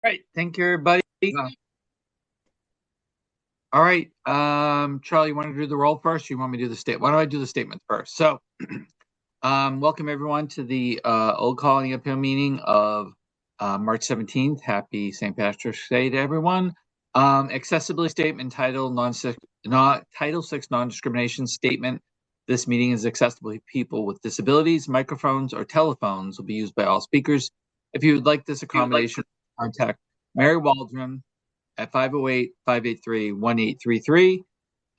Right. Thank you, everybody. All right. Charlie, you want to do the roll first? Or you want me to do the state? Why don't I do the statements first? So, welcome everyone to the Old Colony MPO meeting of March 17th. Happy St. Patrick's Day to everyone. Accessibility statement title Title 6 non-discrimination statement. This meeting is accessible to people with disabilities. Microphones or telephones will be used by all speakers. If you would like this accommodation, contact Mary Waldron at 508-583-1833.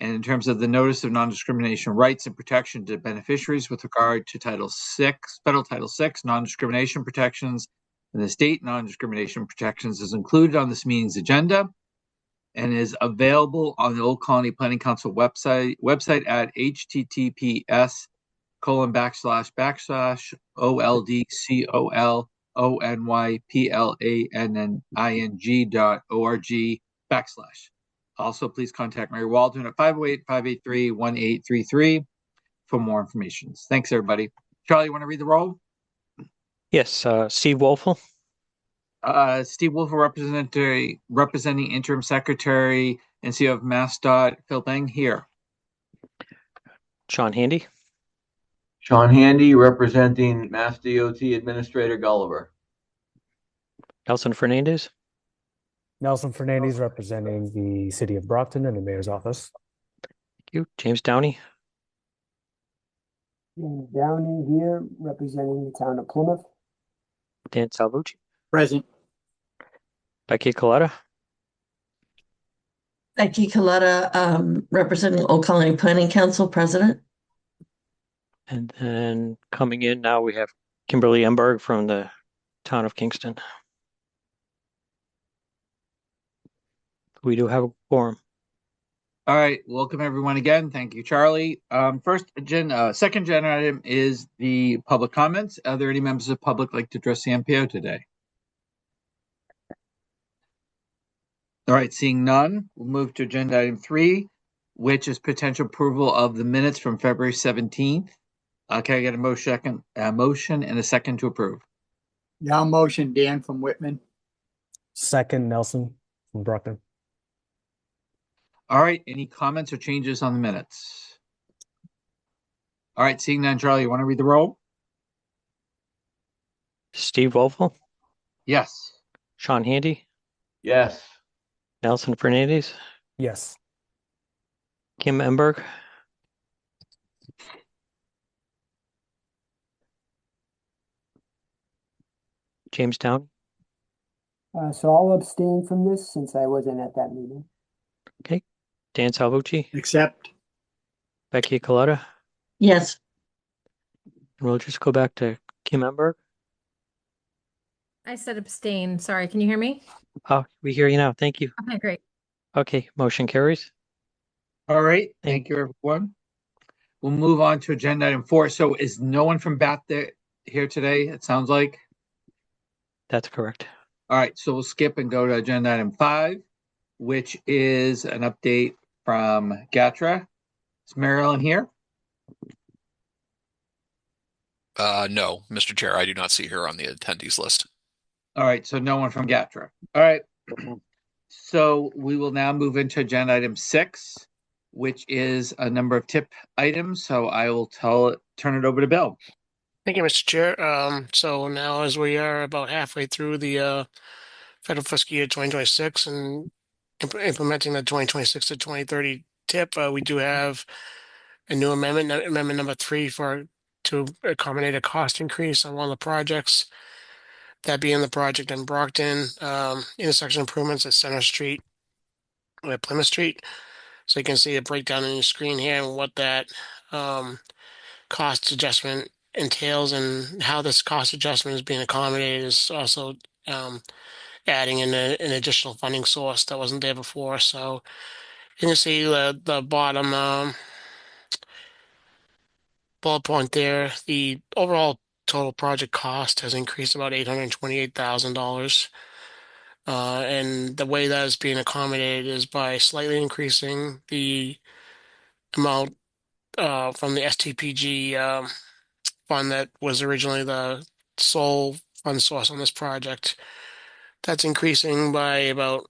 And in terms of the notice of non-discrimination rights and protection to beneficiaries with regard to Federal Title VI, non-discrimination protections, and the state non-discrimination protections is included on this meeting's agenda and is available on the Old Colony Planning Council website at https://oldcolonplanning.org/. Also, please contact Mary Waldron at 508-583-1833 for more information. Thanks, everybody. Charlie, you want to read the roll? Yes, Steve Wolfel. Steve Wolfel, representing Interim Secretary and CEO of MassDOT, Phil Bang, here. Sean Handy. Sean Handy, representing Mass DOT Administrator Gulliver. Nelson Fernandez. Nelson Fernandez, representing the City of Brockton and the Mayor's Office. Thank you. James Downey. James Downey here, representing the town of Plymouth. Dan Salvucci. Present. Becky Coletta. Becky Coletta, representing Old Colony Planning Council, President. And then coming in now we have Kimberly Emberg from the town of Kingston. We do have a quorum. All right, welcome everyone again. Thank you, Charlie. Second agenda item is the public comments. Are there any members of the public like to address the MPO today? All right, seeing none, we'll move to agenda item 3, which is potential approval of the minutes from February 17th. Can I get a motion and a second to approve? Yeah, I'll motion Dan from Whitman. Second, Nelson from Brockton. All right, any comments or changes on the minutes? All right, seeing none, Charlie, you want to read the roll? Steve Wolfel. Yes. Sean Handy. Yes. Nelson Fernandez. Yes. Kim Emberg. James Downey. So I'll abstain from this since I wasn't at that meeting. Okay. Dan Salvucci. Accept. Becky Coletta. Yes. And we'll just go back to Kim Emberg. I said abstain. Sorry, can you hear me? Oh, we hear you now. Thank you. Okay, great. Okay, motion carries. All right, thank you, everyone. We'll move on to agenda item 4. So is no one from BAT here today, it sounds like? That's correct. All right, so we'll skip and go to agenda item 5, which is an update from GATRA. Is Marilyn here? No, Mr. Chair, I do not see her on the attendees list. All right, so no one from GATRA. All right, so we will now move into agenda item 6, which is a number of tip items. So I will turn it over to Bill. Thank you, Mr. Chair. So now as we are about halfway through the federal fiscal year 2026 and implementing the 2026 to 2030 tip, we do have a new amendment number 3 to accommodate a cost increase on one of the projects, that being the project in Brockton, intersection improvements at Center Street at Plymouth Street. So you can see a breakdown on your screen here and what that cost adjustment entails and how this cost adjustment is being accommodated is also adding in an additional funding source that wasn't there before. So you can see the bottom bullet point there. The overall total project cost has increased about $828,000. And the way that is being accommodated is by slightly increasing the amount from the STPG fund that was originally the sole fund source on this project That's increasing by about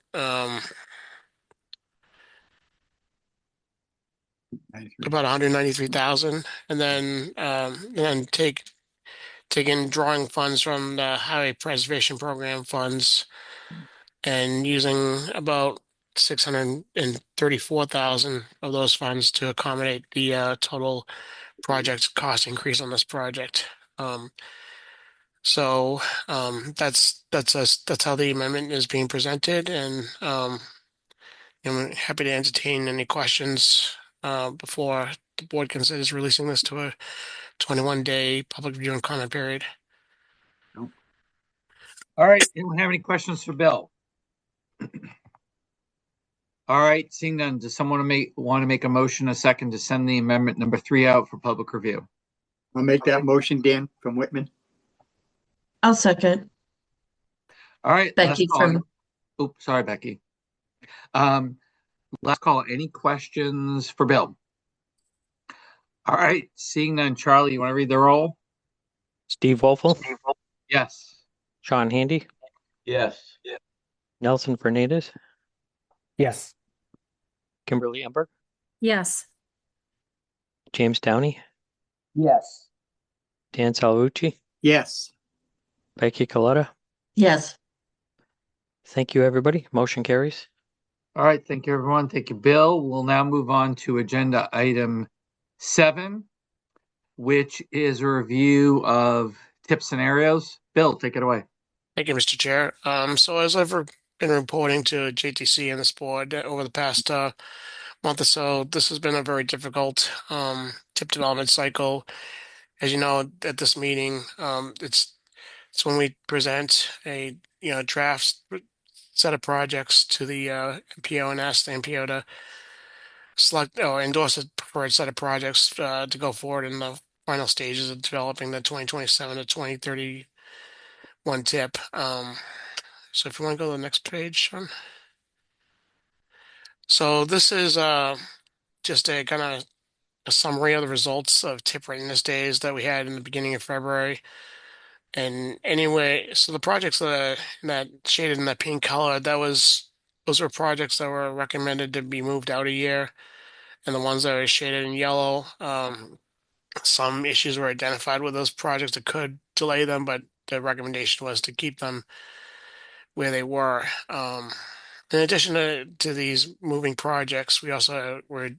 about 193,000, and then take in drawing funds from the Highway Preservation Program funds and using about 634,000 of those funds to accommodate the total project cost increase on this project. So that's how the amendment is being presented, and I'm happy to entertain any questions before the board considers releasing this to a 21-day public review and comment period. All right, anyone have any questions for Bill? All right, seeing none, does someone want to make a motion, a second, to send the amendment number 3 out for public review? I'll make that motion, Dan from Whitman. I'll second. All right, Becky from, oops, sorry, Becky. Last call. Any questions for Bill? All right, seeing none, Charlie, you want to read the roll? Steve Wolfle, Yes. Sean Handy, Yes. Nelson Fernandez, Yes. Kimberly Emberg, Yes. James Downey, Yes. Dan Salvucci, Yes. Becky Coletta. yes. Thank you, everybody. Motion carries. All right, thank you, everyone. Thank you, Bill. We'll now move on to agenda item 7, which is a review of tip scenarios. Bill, take it away. Thank you, Mr. Chair. So as I've been reporting to JTC and this board over the past month or so, this has been a very difficult tip development cycle. As you know, at this meeting, it's when we present a draft set of projects to the MPO and ask the MPO to select or endorse a preferred set of projects to go forward in the final stages of developing the 2027 to 2031 tip. So if you want to go to the next page, Sean. So this is just a kind of a summary of the results of tip readiness days that we had in the beginning of February. And anyway, so the projects that shaded in that pink color, those were projects that were recommended to be moved out a year. And the ones that are shaded in yellow, some issues were identified with those projects that could delay them, but the recommendation was to keep them where they were. In addition to these moving projects, we also were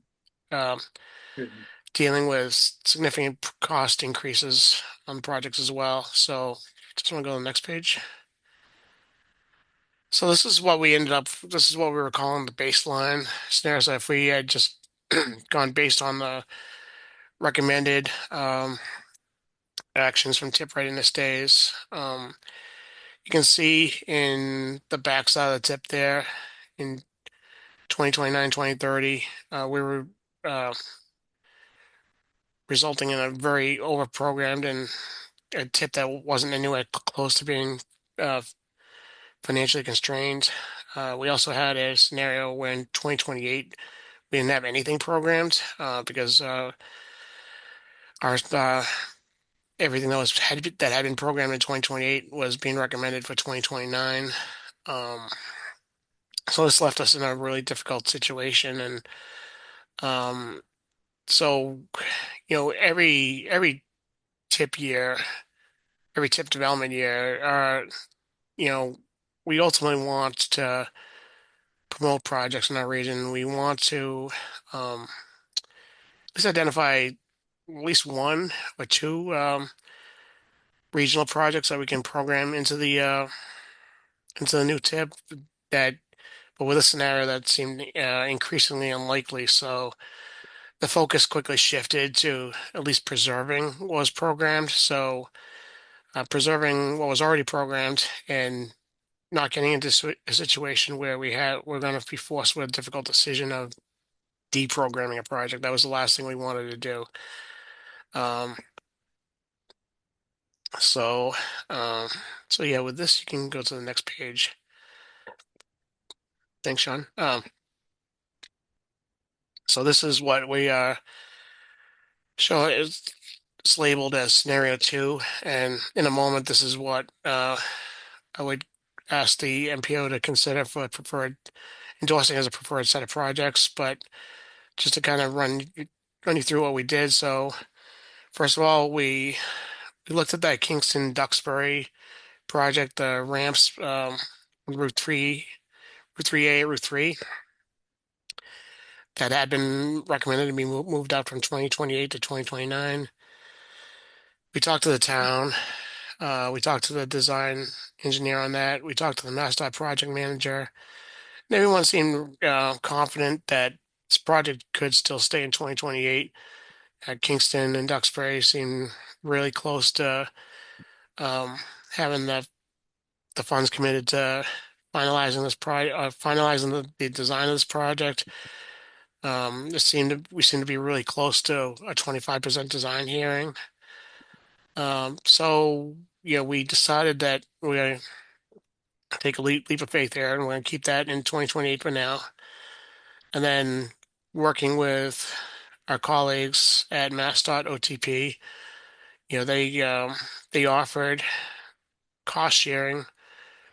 dealing with significant cost increases on the projects as well. So just want to go to the next page. So this is what we were calling the baseline scenario. So if we had just gone based on the recommended actions from tip readiness days, you can see in the backside of the tip there in 2029, 2030, we were resulting in a very over-programmed and a tip that wasn't anywhere close to being financially constrained. We also had a scenario where in 2028 we didn't have anything programmed because our everything that had been programmed in 2028 was being recommended for 2029. So this left us in a really difficult situation, and so every tip year, every tip development year, we ultimately want to promote projects in our region. We want to at least identify at least one or two regional projects that we can program into the new tip but with a scenario that seemed increasingly unlikely. So the focus quickly shifted to at least preserving what was programmed. So preserving what was already programmed and not getting into a situation where we're going to be forced with a difficult decision of deprogramming a project. That was the last thing we wanted to do. Um, so, so yeah, with this, you can go to the next page. Thanks, Sean. So this is what we show. It's labeled as scenario 2, and in a moment, this is what I would asked the MPO to consider for preferred endorsing as a preferred set of projects, but just to kind of run you through what we did. So first of all, we looked at that Kingston Duxbury project, the ramps Route 3, Route 3A, Route 3 that had been recommended to be moved out from 2028 to 2029. We talked to the town. We talked to the design engineer on that. We talked to the MassDOT project manager. And everyone seemed confident that this project could still stay in 2028. Kingston and Duxbury seemed really close to having the funds committed to finalizing finalizing the design of this project. We seem to be really close to a 25% design hearing. So we decided that we're going to take a leap of faith there, and we're going to keep that in 2028 for now. And then working with our colleagues at MassDOT OTP, they offered cost sharing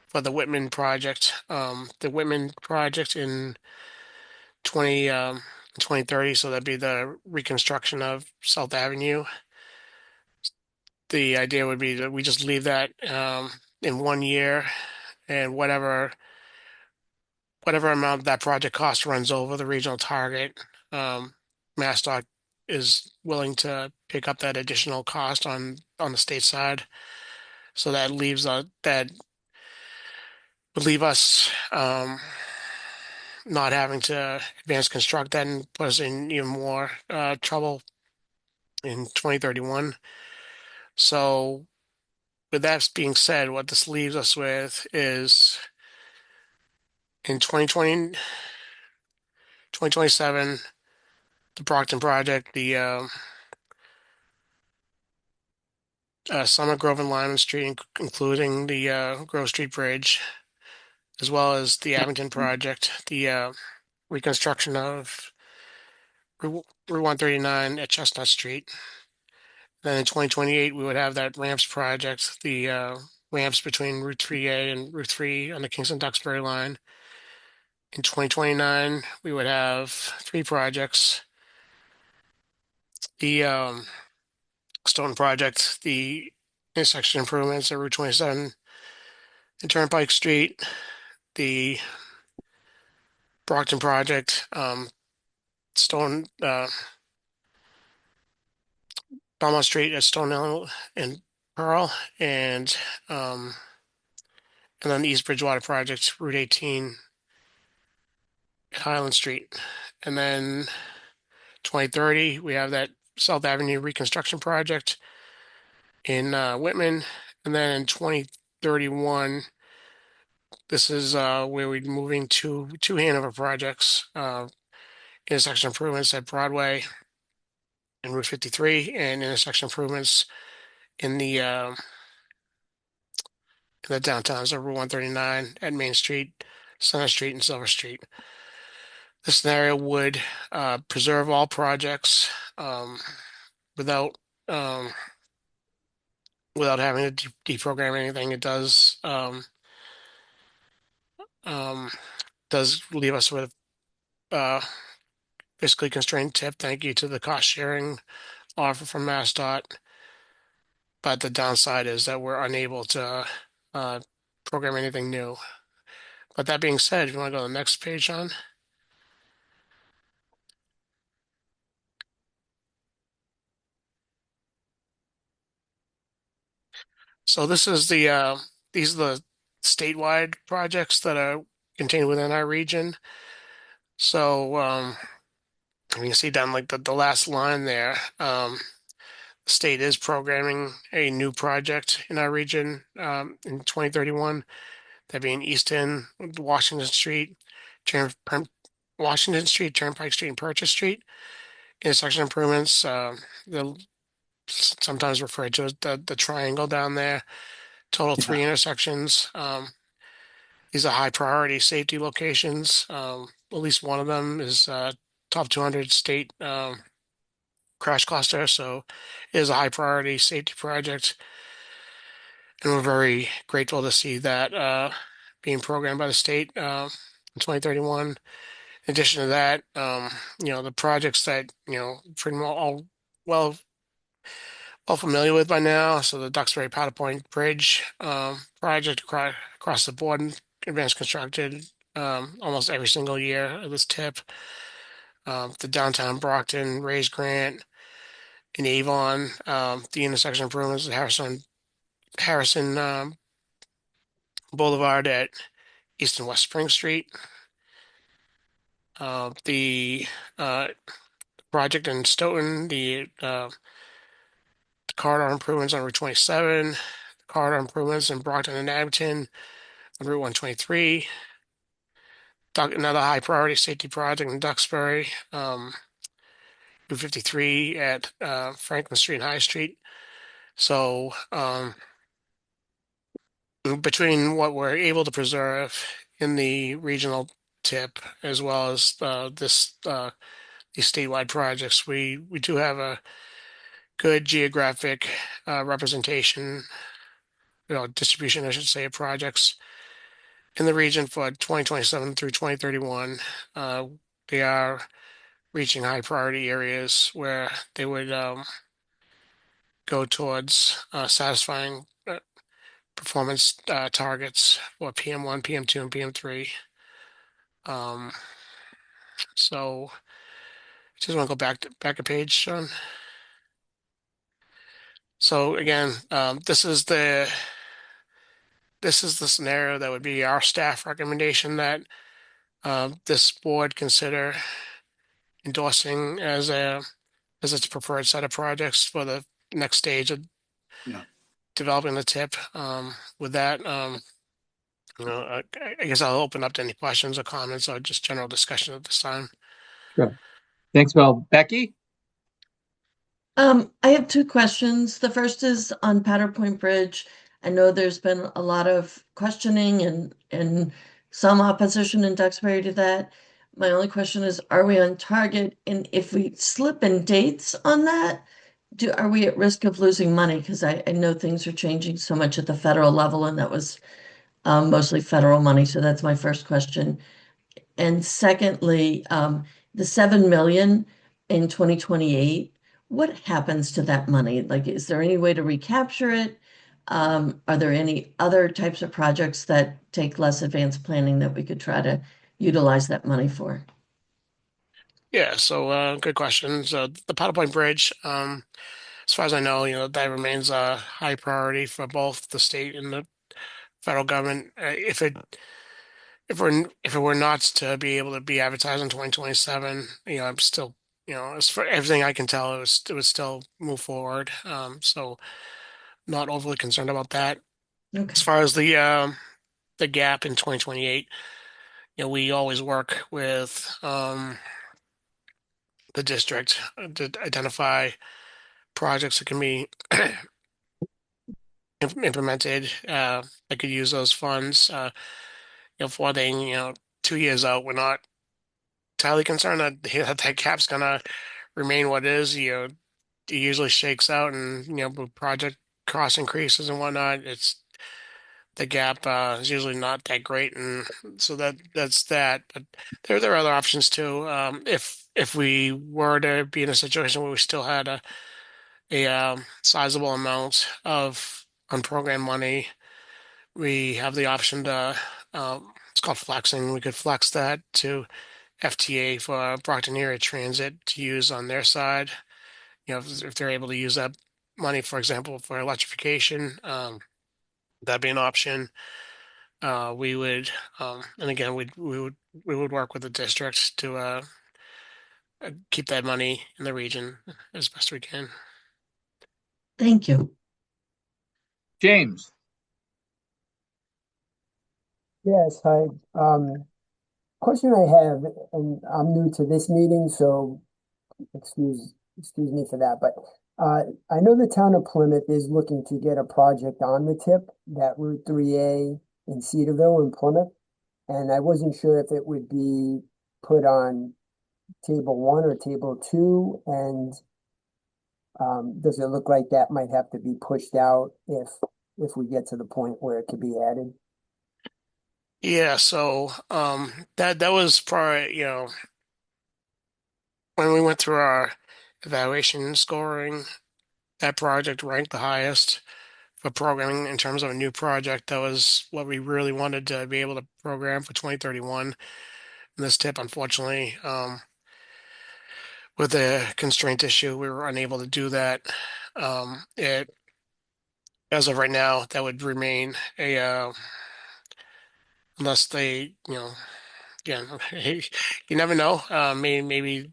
for the Whitman project. The Whitman project in 2030, so that'd be the reconstruction of South Avenue. The idea would be that we just leave that in 1 year, and whatever amount that project cost runs over the regional target, MassDOT is willing to pick up that additional cost on the state side. So that would leave us not having to advance construct that and put us in even more trouble in 2031. So with that being said, what this leaves us with is in 2027, the Brockton project, the Summit Grove and Lyman Street, including the Grove Street Bridge, as well as the Abington project, the reconstruction of Route 139 at Chestnut Street. Then in 2028, we would have that ramps project, the ramps between Route 3A and Route 3 on the Kingston-Duxbury line. In 2029, we would have 3 projects. The Stoughton project, the intersection improvements at Route 27 and Turnpike Street, the Brockton project, Belmont Street at Stone Hill and Pearl, and then the East Bridgewater project, Route 18 at Highland Street. And then 2030, we have that South Avenue reconstruction project in Whitman. And then in 2031, this is where we're moving to 2 Hanover projects, intersection improvements at Broadway and Route 53, and intersection improvements in the downtown, so Route 139 at Main Street, Center Street, and Silver Street. This scenario would preserve all projects without having to deprogram anything. It does leave us with fiscally constrained tip. Thank you to the cost sharing offer from MassDOT. But the downside is that we're unable to program anything new. But that being said, if you want to go to the next page, Sean. So these are the statewide projects that are contained within our region. So you can see down like the last line there, the state is programming a new project in our region in 2031. That being Easton, Washington Street, Washington Street, Turnpike Street, and Purchase Street. Intersection improvements, they're sometimes referred to as the triangle down there. Total 3 intersections. These are high priority safety locations. At least one of them is top 200 state crash cluster, so it is a high priority safety project. And we're very grateful to see that being programmed by the state in 2031. In addition to that, the projects that pretty much all well familiar with by now. So the Duxbury Powder Point Bridge project across the board, advanced constructed almost every single year of this tip. The downtown Brockton Raise Grant in Avon, the intersection improvements at Harrison Boulevard at East and West Spring Street. The project in Stoughton, the corridor improvements on Route 27, the corridor improvements in Brockton and Abington on Route 123. Another high priority safety project in Duxbury, Route 53 at Franklin Street and High Street. So between what we're able to preserve in the regional tip as well as these statewide projects, we do have a good geographic representation, distribution, I should say, of projects in the region for 2027 through 2031. They are reaching high priority areas where they would go towards satisfying performance targets for PM1, PM2, and PM3. So just want to go back a page, Sean. So again, this is the scenario that would be our staff recommendation that this board consider endorsing as its preferred set of projects for the next stage of developing the tip. With that, I guess I'll open up to any questions or comments or just general discussion at this time. Sure. Thanks, Bill. Becky? I have two questions. The first is on Powder Point Bridge. I know there's been a lot of questioning and some opposition in Duxbury to that. My only question is, are we on target? And if we slip in dates on that, are we at risk of losing money? Because I know things are changing so much at the federal level, and that was mostly federal money. So that's my first question. And secondly, the 7 million in 2028, what happens to that money? Like, is there any way to recapture it? Are there any other types of projects that take less advanced planning that we could try to utilize that money for? Yeah, so good question. So the Powder Point Bridge, as far as I know, that remains a high priority for both the state and the federal government. If it were not to be able to be advertised in 2027, I'm still, as for everything I can tell, it would still move forward. So not overly concerned about that. Okay. As far as the gap in 2028, we always work with the district to identify projects that can be implemented that could use those funds. For one thing, 2 years out, we're not entirely concerned that that cap's gonna remain what it is. It usually shakes out, and with project cost increases and whatnot, the gap is usually not that great, and so that's that. But there are other options too. If we were to be in a situation where we still had a sizable amount of unprogrammed money, we have the option to it's called flexing. We could flex that to FTA for Brockton Area Transit to use on their side. If they're able to use that money, for example, for electrification, that'd be an option. We would, and again, we would work with the district to keep that money in the region as best we can. Thank you. James? Yes, hi. Question I have, and I'm new to this meeting, so excuse me for that, but I know the town of Plymouth is looking to get a project on the tip, that Route 3A in Cedarville in Plymouth, and I wasn't sure if it would be put on table 1 or table 2, and does it look like that might have to be pushed out if we get to the point where it could be added? Yeah, so that was probably, when we went through our evaluation scoring, that project ranked the highest for programming in terms of a new project. That was what we really wanted to be able to program for 2031. And this tip, unfortunately, with the constraint issue, we were unable to do that. It As of right now, that would remain a unless they, yeah, you never know. Maybe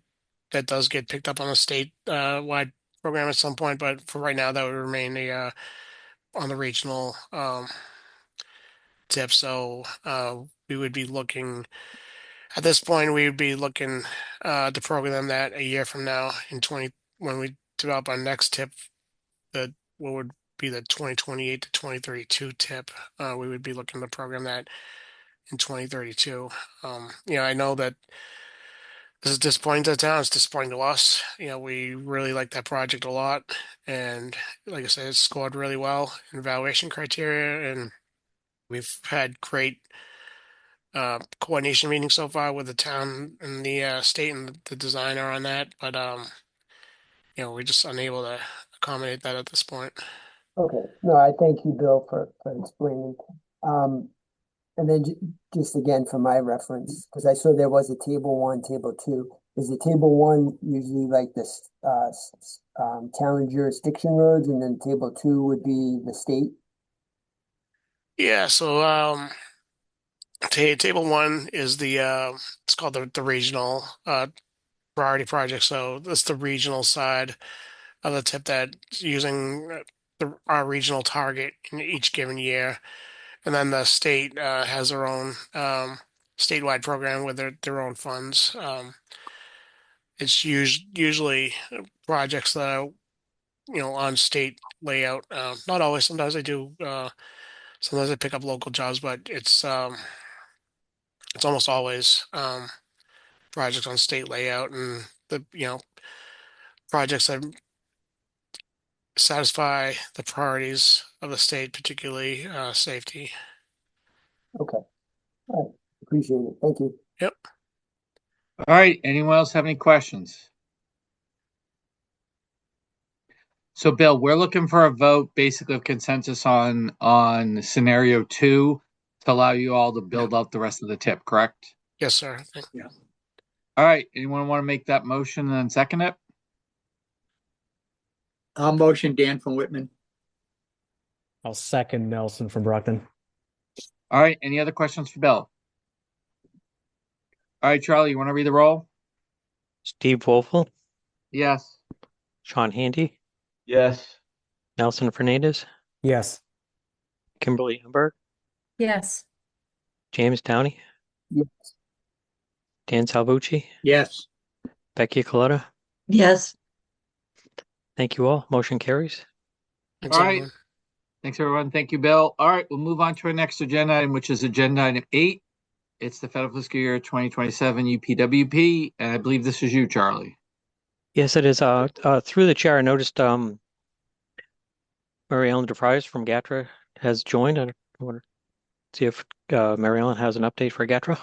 that does get picked up on a state wide program at some point, but for right now, that would remain a on the regional tip. So we would be looking at this point. We would be looking to program that a year from now in 20 when we develop our next tip. The what would be the 2028 to 2032 tip. We would be looking to program that in 2032. I know that this is disappointing to the town. It's disappointing to us. We really like that project a lot, and like I said, it scored really well in evaluation criteria, and we've had great coordination meetings so far with the town and the state and the designer on that. But we're just unable to accommodate that at this point. Okay, no, I thank you, Bill, for explaining. Um, and then just again for my reference, because I saw there was a table one, table two. Is the table one usually like this town jurisdiction roads, and then table two would be the state? Yeah, so table one is the it's called the regional priority project. So that's the regional side of the tip that's using our regional target in each given year. And then the state has their own statewide program with their own funds. It's usually projects that are, on state layout. Not always. Sometimes I do. Sometimes I pick up local jobs, but it's almost always projects on state layout and the projects that satisfy the priorities of the state, particularly safety. Okay, all right, appreciate it. Thank you. Yep. All right, anyone else have any questions? So Bill, we're looking for a vote, basically of consensus on scenario 2 to allow you all to build out the rest of the tip, correct? Yes, sir. Yeah. All right, anyone want to make that motion and then second it? I'll motion Dan from Whitman. I'll second Nelson from Brockton. All right, any other questions for Bill? All right, Charlie, you want to read the roll? Steve Wolfel, Yes. Sean Handy, Yes. Nelson Fernandez, Yes. Kimberly Emberg, Yes. James Downey, Yes. Dan Salvucci, Yes. Becky Coletta. Yes. Thank you all. Motion carries. Thanks, All right. everyone. Thanks, everyone. Thank you, Bill. All right, we'll move on to our next agenda item, which is agenda item 8. It's the federal fiscal year 2027 UPWP, and I believe this is you, Charlie. Yes, it is. Through the chair, I noticed Mary Ellen DeFries from GATRA has joined. I want to see if Mary Ellen has an update for GATRA.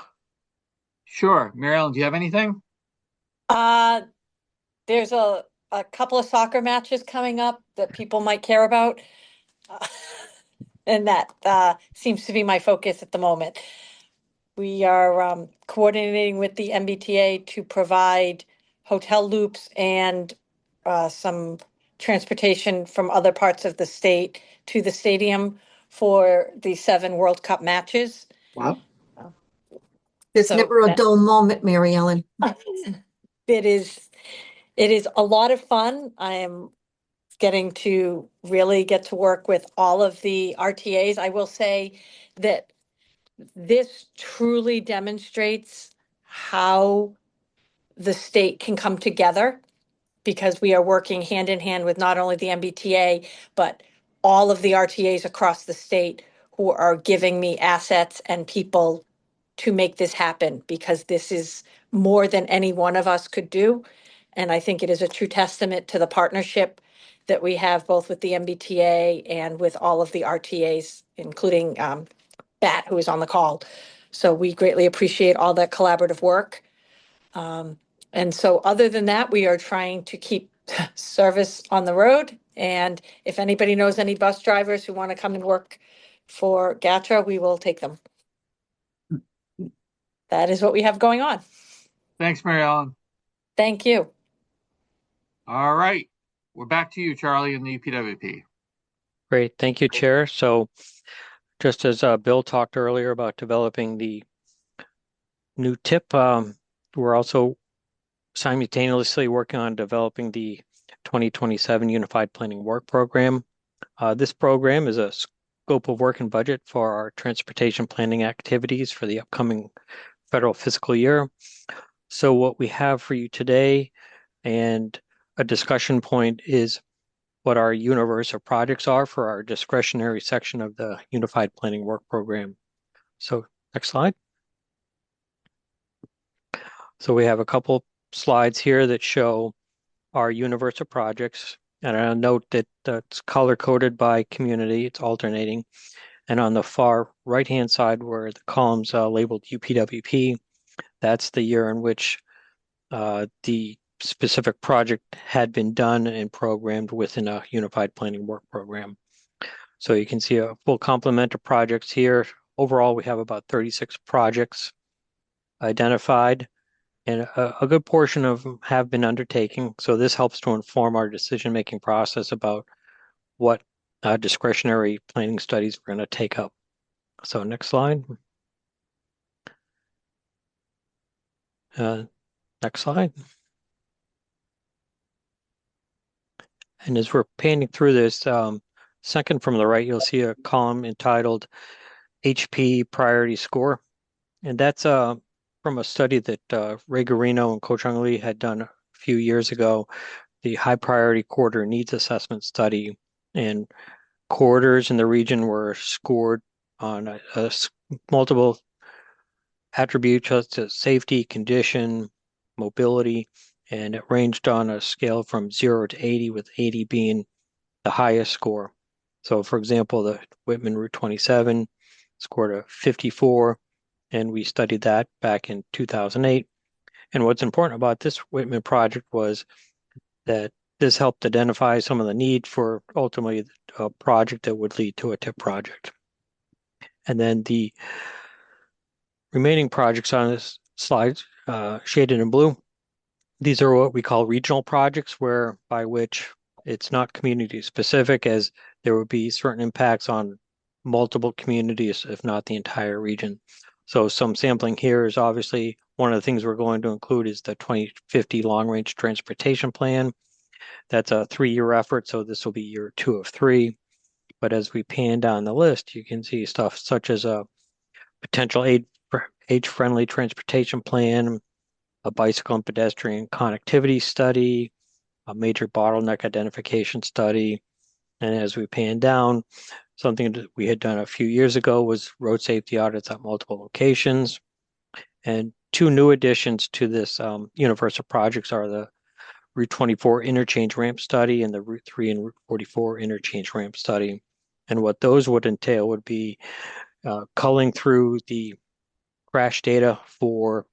Sure. Mary Ellen, do you have anything? There's a couple of soccer matches coming up that people might care about. And that seems to be my focus at the moment. We are coordinating with the MBTA to provide hotel loops and some transportation from other parts of the state to the stadium for the 7 World Cup matches. Wow. There's So never a that- dull moment, Mary Ellen. It is a lot of fun. I am getting to really get to work with all of the RTAs. I will say that this truly demonstrates how the state can come together, because we are working hand in hand with not only the MBTA, but all of the RTAs across the state who are giving me assets and people to make this happen, because this is more than any one of us could do. And I think it is a true testament to the partnership that we have both with the MBTA and with all of the RTAs, including Bat, who is on the call. So we greatly appreciate all that collaborative work. And so other than that, we are trying to keep service on the road. And if anybody knows any bus drivers who want to come and work for GATRA, we will take them. That is what we have going on. Thanks, Mary Ellen. Thank you. All right. We're back to you, Charlie, in the UPWP. Great. Thank you, Chair. So just as Bill talked earlier about developing the new tip, we're also simultaneously working on developing the 2027 Unified Planning Work Program. This program is a scope of work and budget for our transportation planning activities for the upcoming federal fiscal year. So what we have for you today and a discussion point is what our universe of projects are for our discretionary section of the Unified Planning Work Program. So next slide. So we have a couple slides here that show our universe of projects. And I'll note that it's color-coded by community. It's alternating. And on the far right-hand side where the column's labeled UPWP, that's the year in which the specific project had been done and programmed within a Unified Planning Work Program. So you can see a full complement of projects here. Overall, we have about 36 projects identified, and a good portion of them have been undertaken. So this helps to inform our decision-making process about what discretionary planning studies we're going to take up. So next slide. Next slide. And as we're panning through this, second from the right, you'll see a column entitled HP Priority Score. And that's from a study that Ray Garino and Ko-Chung Lee had done a few years ago, the High Priority Corridor Needs Assessment Study. And corridors in the region were scored on multiple attributes such as safety, condition, mobility, and it ranged on a scale from 0 to 80, with 80 being the highest score. So for example, the Whitman Route 27 scored a 54, and we studied that back in 2008. And what's important about this Whitman project was that this helped identify some of the need for ultimately a project that would lead to a TIP project. And then the remaining projects on this slide, shaded in blue, these are what we call regional projects, by which it's not community specific, as there would be certain impacts on multiple communities, if not the entire region. So some sampling here is obviously one of the things we're going to include is the 2050 Long Range Transportation Plan. That's a 3-year effort, so this will be year 2 of 3. But as we pan down the list, you can see stuff such as a potential age-friendly transportation plan, a bicycle and pedestrian connectivity study, a major bottleneck identification study. And as we pan down, something that we had done a few years ago was road safety audits at multiple locations. And 2 new additions to this universe of projects are the Route 24 interchange ramp study and the Route 3 and Route 44 interchange ramp study. And what those would entail would be culling through the crash data for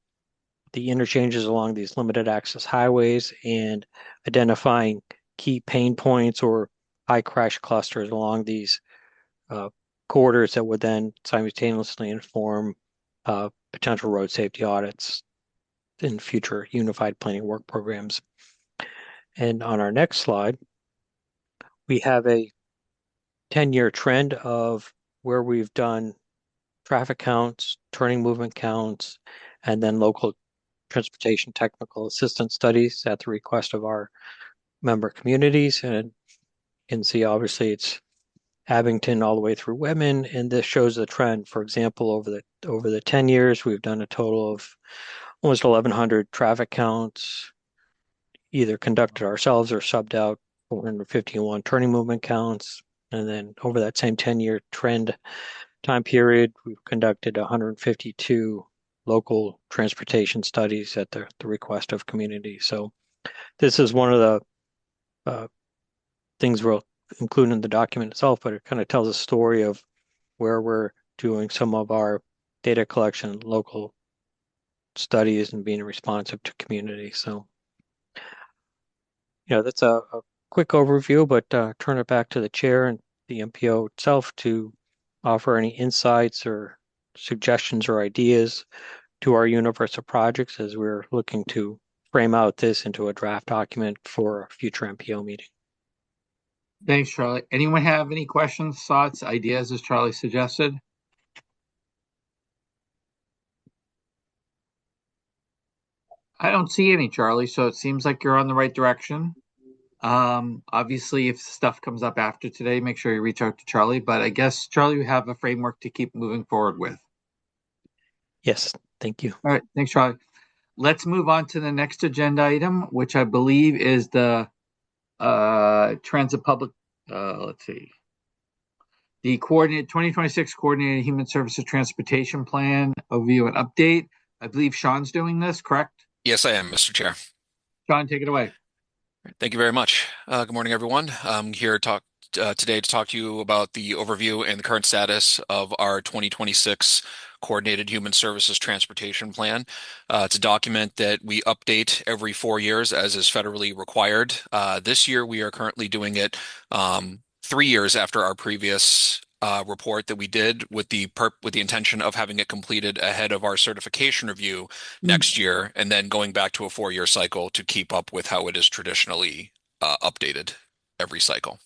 the interchanges along these limited access highways and identifying key pain points or high crash clusters along these corridors that would then simultaneously inform potential road safety audits in future unified planning work programs. And on our next slide, we have a 10-year trend of where we've done traffic counts, turning movement counts, and then local transportation technical assistance studies at the request of our member communities. And you can see obviously it's Abington all the way through Whitman, and this shows the trend. For example, over the 10 years, we've done a total of almost 1,100 traffic counts, either conducted ourselves or subbed out 451 turning movement counts. And then over that same 10-year trend time period, we've conducted 152 local transportation studies at the request of community. So this is one of the things we'll include in the document itself, but it kind of tells a story of where we're doing some of our data collection, local studies, and being responsive to community. So, that's a quick overview, but turn it back to the chair and the MPO itself to offer any insights or suggestions or ideas to our universe of projects as we're looking to frame out this into a draft document for a future MPO meeting. Thanks, Charlie. Anyone have any questions, thoughts, ideas, as Charlie suggested? I don't see any, Charlie, so it seems like you're on the right direction. Obviously, if stuff comes up after today, make sure you reach out to Charlie. But I guess, Charlie, you have a framework to keep moving forward with. Yes, thank you. All right, thanks, Charlie. Let's move on to the next agenda item, which I believe is the transit public, let's see, the coordinated 2026 coordinated human services transportation plan overview and update. I believe Sean's doing this, correct? Yes, I am, Mr. Chair. Sean, take it away. Thank you very much. Good morning, everyone. I'm here today to talk to you about the overview and the current status of our 2026 Coordinated Human Services Transportation Plan. It's a document that we update every 4 years as is federally required. This year, we are currently doing it 3 years after our previous report that we did with the intention of having it completed ahead of our certification review next year, and then going back to a 4-year cycle to keep up with how it is traditionally updated every cycle.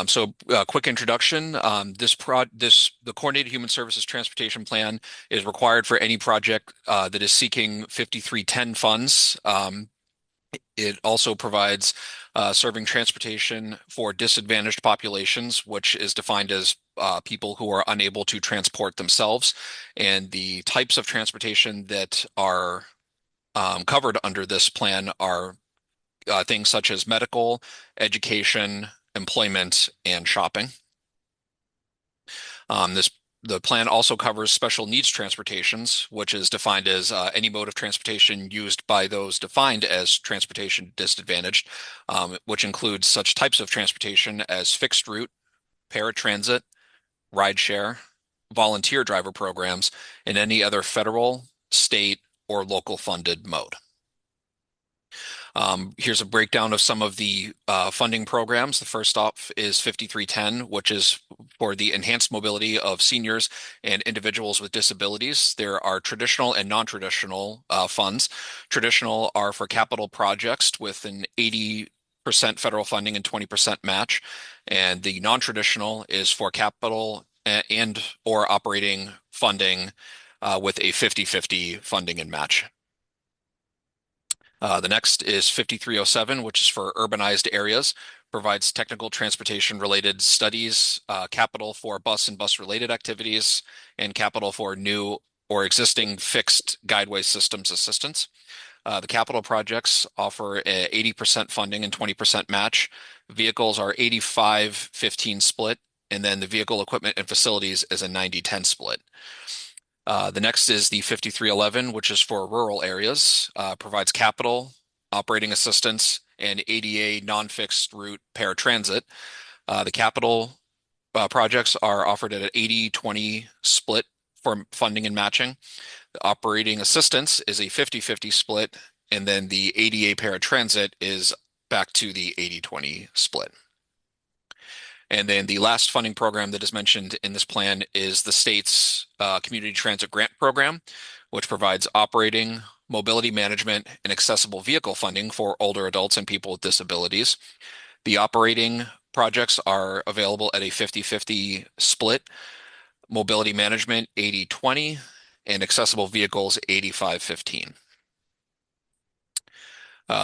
So quick introduction. The Coordinated Human Services Transportation Plan is required for any project that is seeking 5310 funds. It also provides serving transportation for disadvantaged populations, which is defined as people who are unable to transport themselves. And the types of transportation that are covered under this plan are things such as medical, education, employment, and shopping. The plan also covers special needs transportations, which is defined as any mode of transportation used by those defined as transportation disadvantaged, which includes such types of transportation as fixed route, paratransit, rideshare, volunteer driver programs, and any other federal, state, or local funded mode. Here's a breakdown of some of the funding programs. The first off is 5310, which is for the enhanced mobility of seniors and individuals with disabilities. There are traditional and non-traditional funds. Traditional are for capital projects with an 80% federal funding and 20% match. And the non-traditional is for capital and or operating funding with a 50-50 funding and match. The next is 5307, which is for urbanized areas, provides technical transportation related studies, capital for bus and bus related activities, and capital for new or existing fixed guideway systems assistance. The capital projects offer 80% funding and 20% match. Vehicles are 85-15 split, and then the vehicle equipment and facilities is a 90-10 split. The next is the 5311, which is for rural areas, provides capital, operating assistance, and ADA non-fixed route paratransit. The capital projects are offered at an 80-20 split for funding and matching. The operating assistance is a 50-50 split, and then the ADA paratransit is back to the 80-20 split. And then the last funding program that is mentioned in this plan is the state's Community Transit Grant Program, which provides operating, mobility management, and accessible vehicle funding for older adults and people with disabilities. The operating projects are available at a 50-50 split, mobility management 80-20, and accessible vehicles 85-15.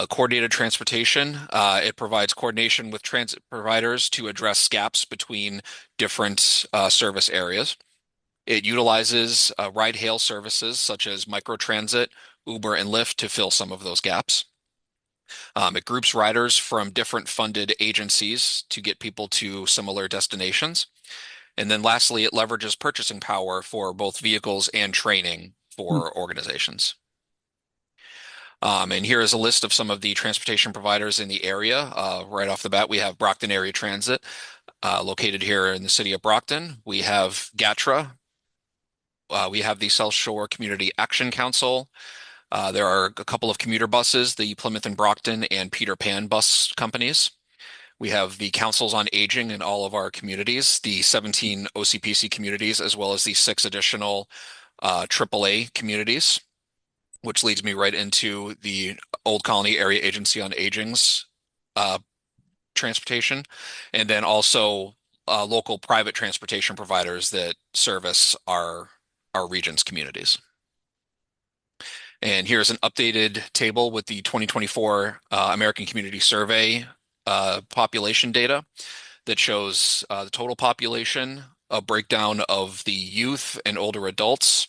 Coordinated transportation, it provides coordination with transit providers to address gaps between different service areas. It utilizes ride-hail services such as microtransit, Uber, and Lyft to fill some of those gaps. It groups riders from different funded agencies to get people to similar destinations. And then lastly, it leverages purchasing power for both vehicles and training for organizations. And here is a list of some of the transportation providers in the area. Right off the bat, we have Brockton Area Transit. located here in the city of Brockton. We have GATRA. We have the South Shore Community Action Council. There are a couple of commuter buses, the Plymouth and Brockton and Peter Pan bus companies. We have the councils on aging in all of our communities, the 17 OCPC communities, as well as the 6 additional AAA communities, which leads me right into the Old Colony Area Agency on Aging's transportation, and then also local private transportation providers that service our region's communities. And here's an updated table with the 2024 American Community Survey population data that shows the total population, a breakdown of the youth and older adults,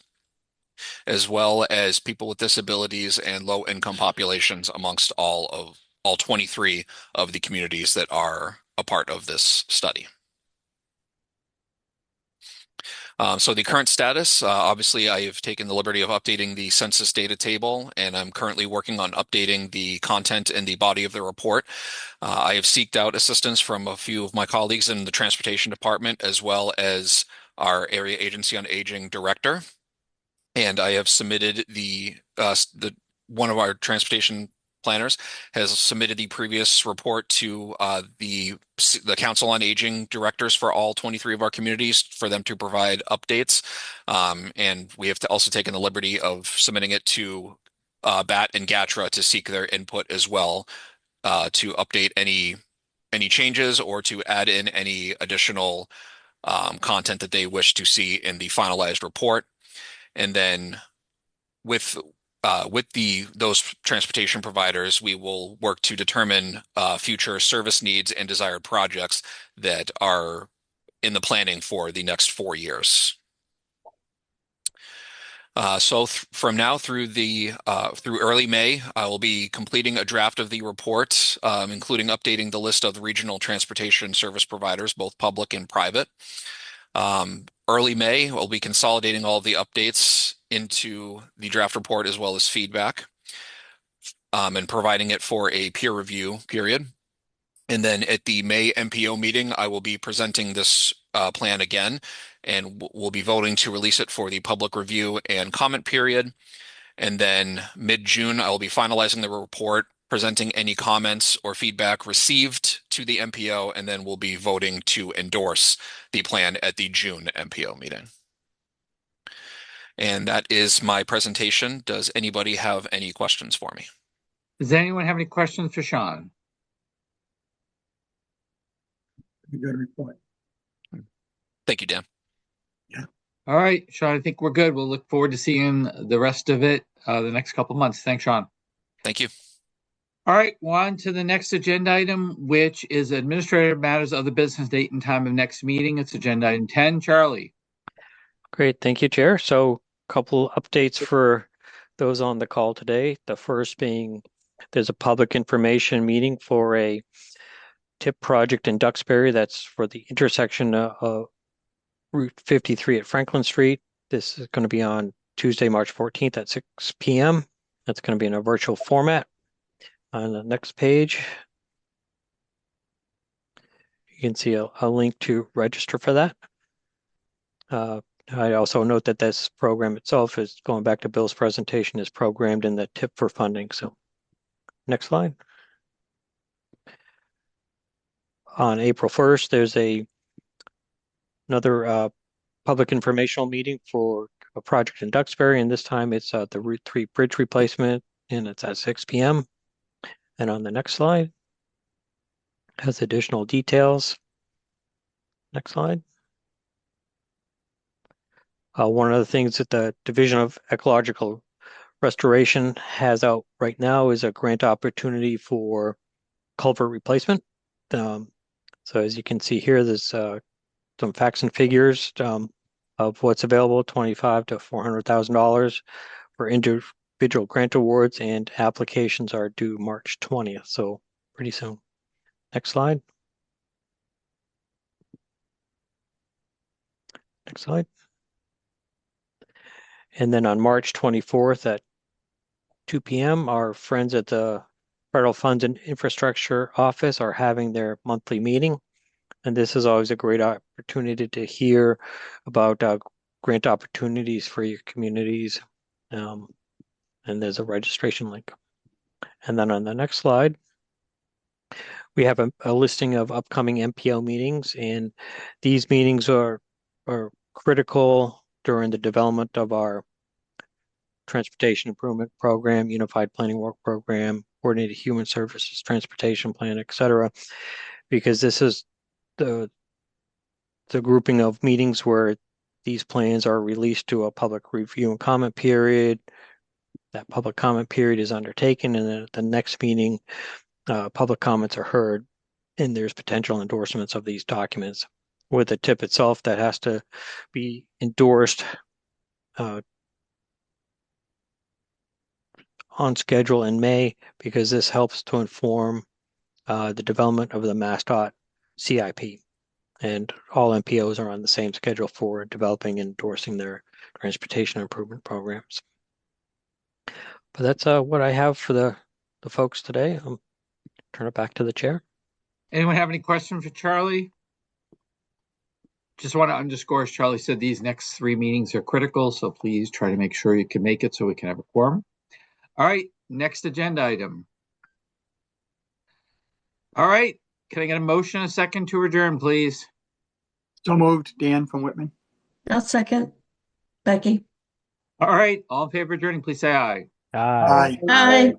as well as people with disabilities and low income populations amongst all 23 of the communities that are a part of this study. So the current status, obviously I have taken the liberty of updating the census data table, and I'm currently working on updating the content and the body of the report. I have sought out assistance from a few of my colleagues in the transportation department, as well as our area agency on aging director. And I have submitted one of our transportation planners has submitted the previous report to the Council on Aging directors for all 23 of our communities for them to provide updates. And we have also taken the liberty of submitting it to BAT and GATRA to seek their input as well, to update any changes or to add in any additional content that they wish to see in the finalized report. And then with those transportation providers, we will work to determine future service needs and desired projects that are in the planning for the next 4 years. From now through early May, I will be completing a draft of the report, including updating the list of the regional transportation service providers, both public and private. Early May, we'll be consolidating all of the updates into the draft report as well as feedback, and providing it for a peer review period. And then at the May MPO meeting, I will be presenting this plan again, and we'll be voting to release it for the public review and comment period. And then mid-June, I will be finalizing the report, presenting any comments or feedback received to the MPO, and then we'll be voting to endorse the plan at the June MPO meeting. And that is my presentation. Does anybody have any questions for me? Does anyone have any questions for Sean? Good report. Thank you, Dan. All right, Sean, I think we're good. We'll look forward to seeing the rest of it the next couple of months. Thanks, Sean. Thank you. All right, on to the next agenda item, which is administrative matters of the business date and time of next meeting. It's agenda item 10. Charlie. Great, thank you, Chair. So a couple updates for those on the call today. The first being there's a public information meeting for a TIP project in Duxbury. That's for the intersection of Route 53 at Franklin Street. This is going to be on Tuesday, March 14th at 6 p.m. That's going to be in a virtual format. On the next page, you can see a link to register for that. I also note that this program itself is, going back to Bill's presentation, is programmed in the TIP for funding. So next slide. On April 1st, there's another public informational meeting for a project in Duxbury, and this time it's the Route 3 bridge replacement, and it's at 6 p.m. And on the next slide, has additional details. Next slide. One of the things that the Division of Ecological Restoration has out right now is a grant opportunity for culvert replacement. So as you can see here, there's some facts and figures of what's available, $25,000 to $400,000 for individual grant awards, and applications are due March 20th, so pretty soon. Next slide. Next slide. And then on March 24th at 2 p.m., our friends at the Federal Funds and Infrastructure Office are having their monthly meeting. And this is always a great opportunity to hear about grant opportunities for your communities. And there's a registration link. And then on the next slide, we have a listing of upcoming MPO meetings, and these meetings are critical during the development of our transportation improvement program, unified planning work program, coordinated human services transportation plan, etc. Because this is the grouping of meetings where these plans are released to a public review and comment period. That public comment period is undertaken, and then at the next meeting, public comments are heard, and there's potential endorsements of these documents. With the tip itself, that has to be endorsed on schedule in May, because this helps to inform the development of the MassDOT CIP. And all MPOs are on the same schedule for developing and endorsing their transportation improvement programs. But that's what I have for the folks today. I'll turn it back to the chair. Anyone have any questions for Charlie? Just want to underscore, as Charlie said, these next 3 meetings are critical, so please try to make sure you can make it so we can have a quorum. All right, next agenda item. All right, can I get a motion, a second to adjourn, please? So moved, Dan from Whitman. I'll second. Becky. All right, all in favor of adjourning, please say aye. Aye. Aye.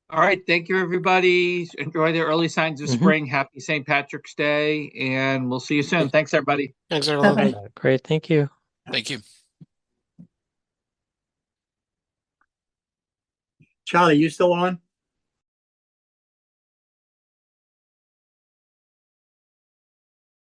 All right, thank you, everybody. Enjoy the early signs of spring. Happy St. Patrick's Day, and we'll see you soon. Thanks, everybody. Thanks, everyone. Bye-bye. Great, thank you. Thank you. Charlie, you still on?